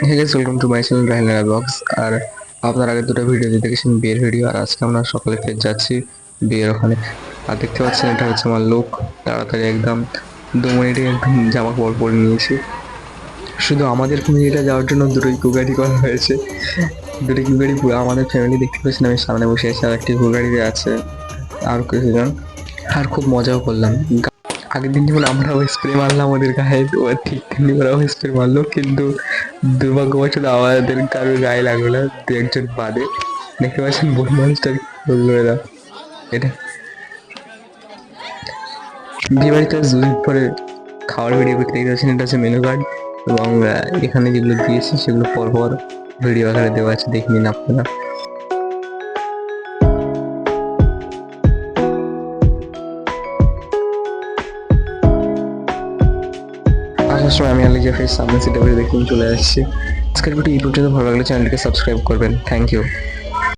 Hey guys, welcome to my channel Rahila blogs. আর আপনার আগে দুটো ভিডিও দেখেছেন বিয়ের ভিডিও, আর আজকে আমরা সকালে ফের যাচ্ছি বিয়ের ওখানে। আর দেখতে পাচ্ছেন এটা হচ্ছে আমার লুক। তাড়াতাড়ি একদম 2 মিনিটে একদম জামা কাপড় পরে নিয়েছি। শুধু আমাদের ফ্যামিলিটা যাওয়ার জন্য দুটোই কুগাড়ি করা হয়েছে। দুটো কুগাড়ি পুরো আমাদের ফ্যামিলি দেখতে পাচ্ছেন, আমি সামনে বসে আছি, আর একটি কুগাড়িতে আছে আর কিছুজন। আর খুব মজাও করলাম। আগের দিন যেমন আমরাও স্প্রে মারলাম ওদের গায়ে, তো ঠিক তেমনি ওরাও স্প্রে মারলো, কিন্তু দুর্ভাগ্যবশত আমাদের কারোর গায়ে লাগলো না, দু একজন বাদে। দেখতে পাচ্ছেন বন মানুষটা বললো এরা। এটা বিয়ে বাড়িতে দুদিন পরে খাওয়ার ভিডিও করতে দেখতে পাচ্ছেন, এটা হচ্ছে মেনু কার্ড। এবং এখানে যেগুলো দিয়েছে সেগুলো পরপর ভিডিও আকারে দেওয়া আছে, দেখে নিন আপনারা। আসার সময় আমি আলিজা ফের সামনে সিটে বসে দেখুন চলে আসছি। আজকের ভিডিও এই পর্যন্ত। ভালো লাগলে চ্যানেলটিকে সাবস্ক্রাইব করবেন। Thank you.